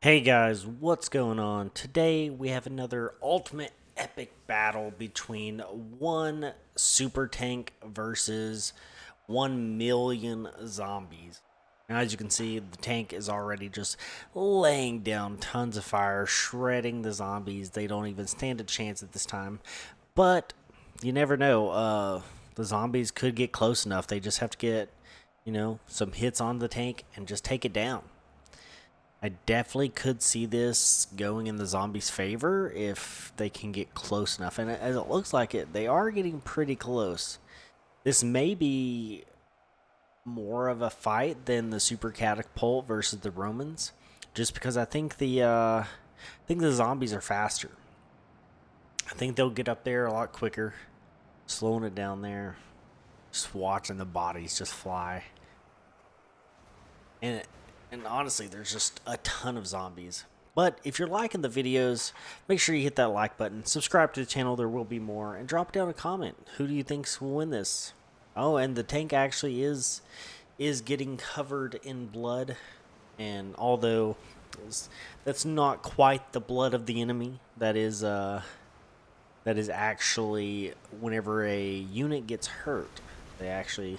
Hey guys, what's going on? Today we have another ultimate epic battle between one super tank versus 1 million zombies. Now, as you can see, the tank is already just laying down tons of fire, shredding the zombies. They don't even stand a chance at this time. But you never know. The zombies could get close enough. They just have to get, some hits on the tank and just take it down. I definitely could see this going in the zombies' favor if they can get close enough. And as it looks like it, they are getting pretty close. This may be more of a fight than the super catapult versus the Romans, just because I think the zombies are faster. I think they'll get up there a lot quicker, slowing it down there, just watching the bodies just fly. And and honestly, there's just a ton of zombies. But if you're liking the videos, make sure you hit that like button, subscribe to the channel, there will be more, and drop down a comment. Who do you think will win this? Oh, and the tank actually is getting covered in blood, and although that's not quite the blood of the enemy, that is actually whenever a unit gets hurt, they actually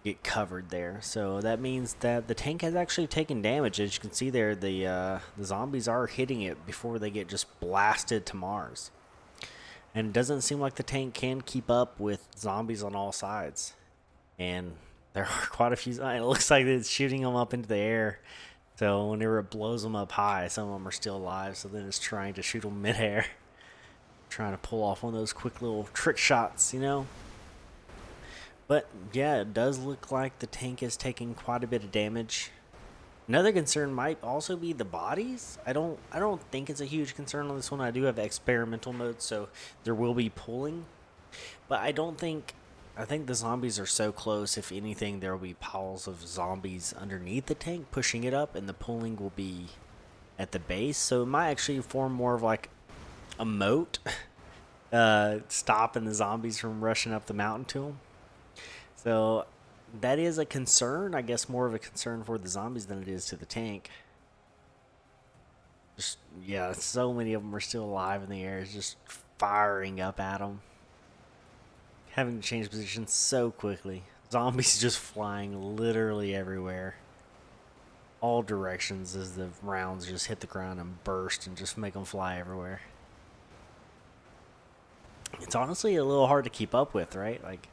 get covered there. So that means that the tank has actually taken damage. As you can see there, the zombies are hitting it before they get just blasted to Mars. And it doesn't seem like the tank can keep up with zombies on all sides. And there are quite a few. It looks like it's shooting them up into the air. So whenever it blows them up high, some of them are still alive. So then it's trying to shoot them midair, trying to pull off one of those quick little trick shots. But yeah, it does look like the tank is taking quite a bit of damage. Another concern might also be the bodies. I don't think it's a huge concern on this one. I do have experimental mode, so there will be pulling. But I think the zombies are so close, if anything, there will be piles of zombies underneath the tank pushing it up, and the pulling will be at the base. So it might actually form more of like a moat, stopping the zombies from rushing up the mountain to them. So that is a concern. I guess more of a concern for the zombies than it is to the tank. Just yeah, so many of them are still alive in the air. It's just firing up at them, having to change positions so quickly. Zombies just flying literally everywhere, all directions as the rounds just hit the ground and burst and just make them fly everywhere. It's honestly a little hard to keep up with, right? Like,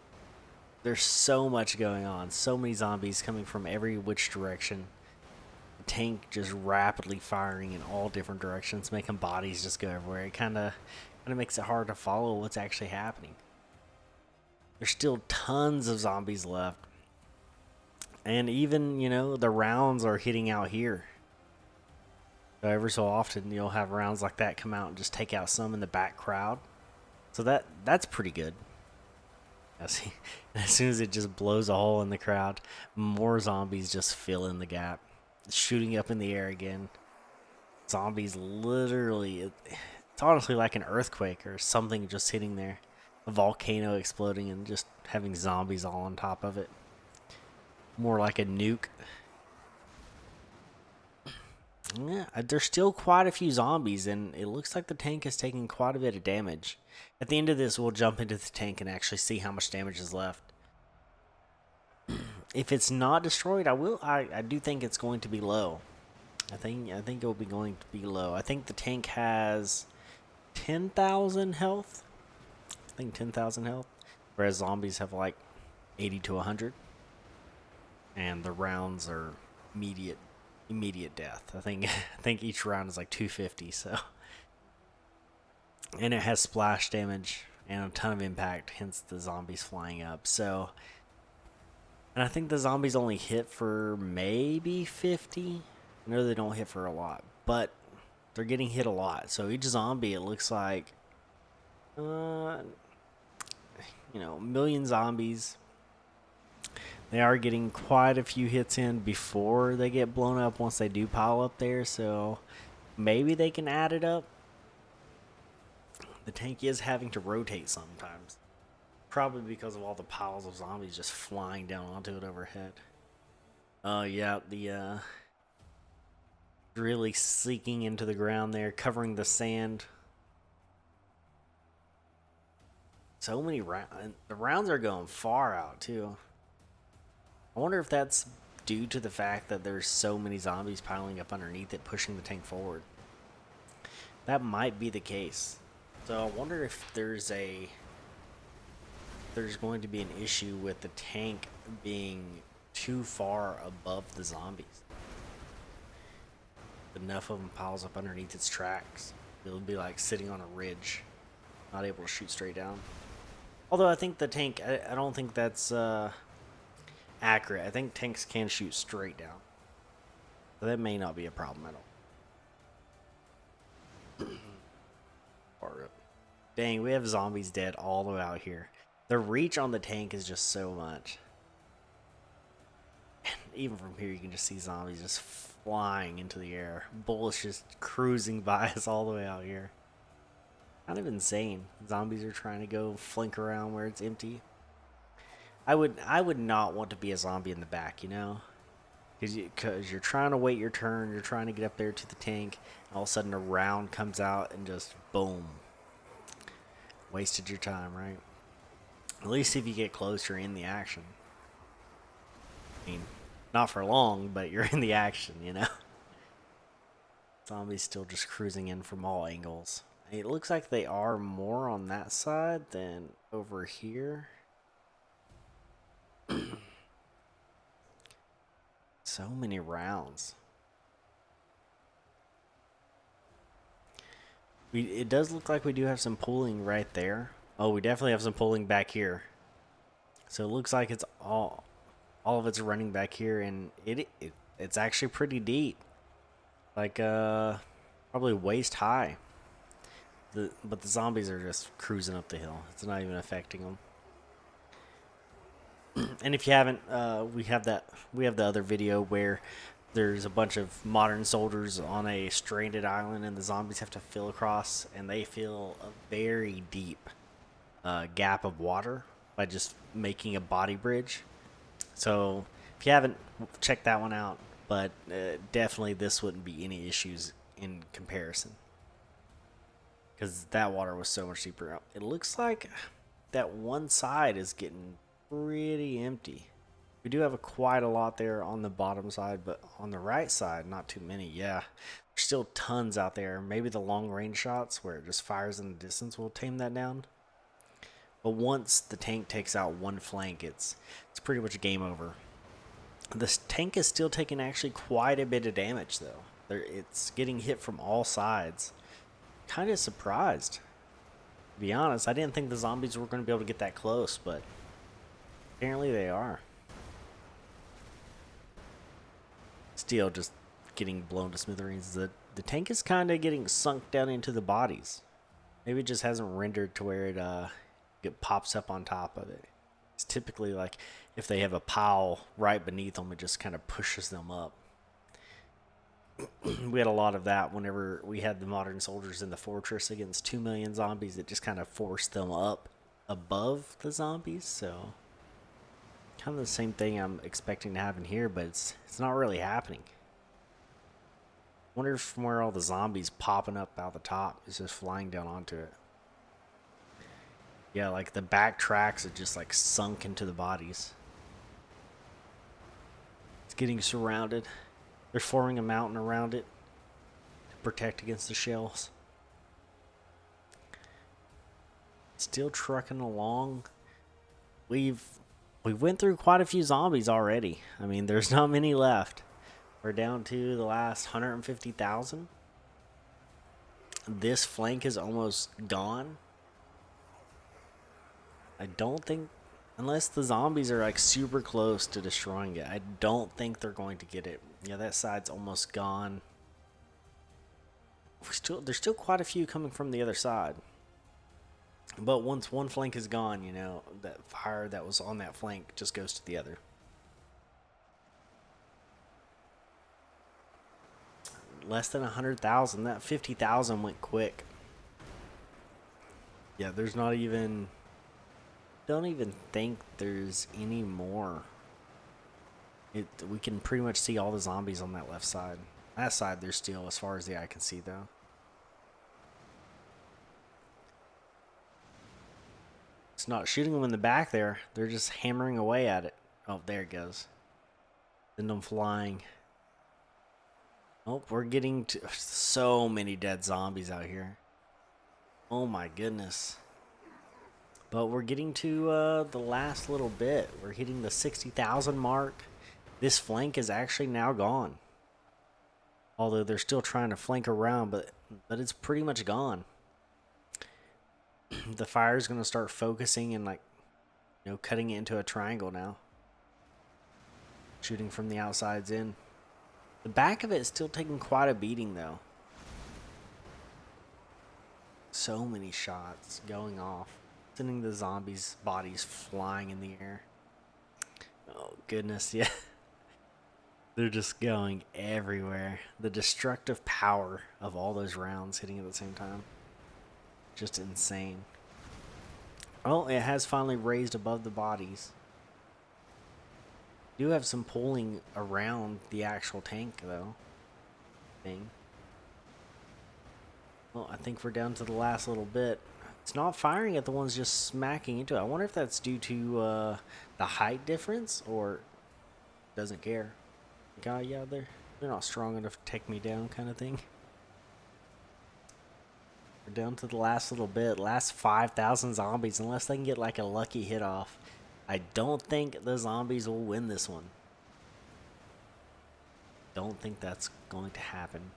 there's so much going on, so many zombies coming from every which direction. The tank just rapidly firing in all different directions, making bodies just go everywhere. It kind of makes it hard to follow what's actually happening. There's still tons of zombies left, and even the rounds are hitting out here. So every so often you'll have rounds like that come out and just take out some in the back crowd. So that's pretty good. As soon as it just blows a hole in the crowd, more zombies just fill in the gap, shooting up in the air again. Zombies literally, it's honestly like an earthquake or something just hitting there. A volcano exploding and just having zombies all on top of it. More like a nuke. Yeah, there's still quite a few zombies, and it looks like the tank is taking quite a bit of damage. At the end of this, we'll jump into the tank and actually see how much damage is left. If it's not destroyed, I do think it's going to be low. I think it will be going to be low. I think the tank has 10,000 health. I think 10,000 health, whereas zombies have like 80 to 100, and the rounds are immediate death. I think each round is like 250. So, and it has splash damage and a ton of impact, hence the zombies flying up. So, and I think the zombies only hit for maybe 50. I know they don't hit for a lot, but they're getting hit a lot. So each zombie, it looks like, a million zombies. They are getting quite a few hits in before they get blown up once they do pile up there. So maybe they can add it up. The tank is having to rotate sometimes. Probably because of all the piles of zombies just flying down onto it overhead. Yeah, Really sinking into the ground there, covering the sand. So many rounds. The rounds are going far out, too. I wonder if that's due to the fact that there's so many zombies piling up underneath it, pushing the tank forward. That might be the case. So I wonder if there's going to be an issue with the tank being too far above the zombies. Enough of them piles up underneath its tracks. It'll be like sitting on a ridge, not able to shoot straight down. Although I think the tank, I don't think that's accurate. I think tanks can shoot straight down. So that may not be a problem at all. Dang, we have zombies dead all the way out here. The reach on the tank is just so much. And even from here, you can just see zombies just flying into the air. Bullets just cruising by us all the way out here. Kind of insane. Zombies are trying to go flank around where it's empty. I would not want to be a zombie in the back, you know? Because you're trying to wait your turn, you're trying to get up there to the tank, and all of a sudden a round comes out and just boom. Wasted your time, right? At least if you get close, you're in the action. I mean, not for long, but you're in the action, you know? Zombies still just cruising in from all angles. It looks like they are more on that side than over here. So many rounds. It does look like we do have some pooling right there. Oh, we definitely have some pooling back here. So it looks like it's all of it's running back here, and it's actually pretty deep. Like probably waist high. But the zombies are just cruising up the hill. It's not even affecting them. And if you haven't, we have the other video where there's a bunch of modern soldiers on a stranded island, and the zombies have to fill across, and they fill a very deep gap of water by just making a body bridge. So if you haven't, check that one out. But definitely this wouldn't be any issues in comparison, because that water was so much deeper. It looks like that one side is getting pretty empty. We do have quite a lot there on the bottom side, but on the right side, not too many. Yeah, there's still tons out there. Maybe the long range shots where it just fires in the distance will tame that down. But once the tank takes out one flank, it's pretty much game over. This tank is still taking actually quite a bit of damage, though. It's getting hit from all sides. Kind of surprised. To be honest, I didn't think the zombies were going to be able to get that close, but apparently they are. Still just getting blown to smithereens. The tank is kind of getting sunk down into the bodies. Maybe it just hasn't rendered to where it pops up on top of it. It's typically like if they have a pile right beneath them, it just kind of pushes them up. We had a lot of that whenever we had the modern soldiers in the fortress against 2 million zombies. It just kind of forced them up above the zombies. So kind of the same thing I'm expecting to happen here, but it's not really happening. Wonder if from where all the zombies popping up out the top is just flying down onto it. Yeah, like the back tracks are just like sunk into the bodies. It's getting surrounded. They're forming a mountain around it to protect against the shells. Still trucking along. We went through quite a few zombies already. I mean, there's not many left. We're down to the last 150,000. This flank is almost gone. I don't think, unless the zombies are like super close to destroying it, I don't think they're going to get it. Yeah, that side's almost gone. There's still quite a few coming from the other side. But once one flank is gone, you know, that fire that was on that flank just goes to the other. Less than 100,000. That 50,000 went quick. Yeah, there's not even... Don't even think there's any more. We can pretty much see all the zombies on that left side. That side they're still, as far as the eye can see, though. It's not shooting them in the back there. They're just hammering away at it. Oh, there it goes. Send them flying. Oh, we're getting to so many dead zombies out here. Oh my goodness. But we're getting to the last little bit. We're hitting the 60,000 mark. This flank is actually now gone. Although they're still trying to flank around, but it's pretty much gone. The fire is going to start focusing and, like, you know, cutting it into a triangle now. Shooting from the outsides in. The back of it is still taking quite a beating, though. So many shots going off. Sending the zombies' bodies flying in the air. Oh, goodness, yeah. They're just going everywhere. The destructive power of all those rounds hitting at the same time. Just insane. Oh, it has finally raised above the bodies. Do have some pulling around the actual tank, though. Well, I think we're down to the last little bit. It's not firing at the ones just smacking into it. I wonder if that's due to the height difference, or doesn't care. God, yeah, they're not strong enough to take me down, kind of thing. We're down to the last little bit, last 5,000 zombies, unless they can get like a lucky hit off. I don't think the zombies will win this one. Don't think that's going to happen.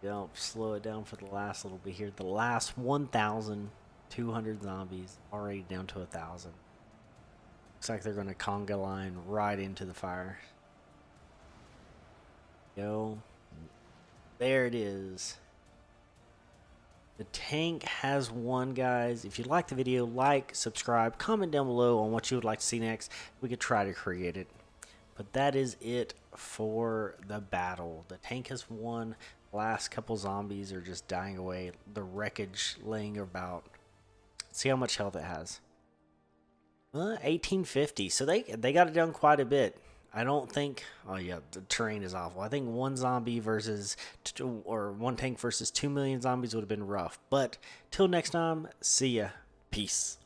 Yep, slow it down for the last little bit here. The last 1,200 zombies, already down to 1,000. Looks like they're going to conga line right into the fire. Go. There it is. The tank has won, guys. If you like the video, like, subscribe, comment down below on what you would like to see next. We could try to create it. But that is it for the battle. The tank has won. The last couple zombies are just dying away. The wreckage laying about. See how much health it has. 1850. So they got it down quite a bit. I don't think. Oh yeah, the terrain is awful. I think one zombie versus or one tank versus 2 million zombies would have been rough. But till next time, see ya. Peace.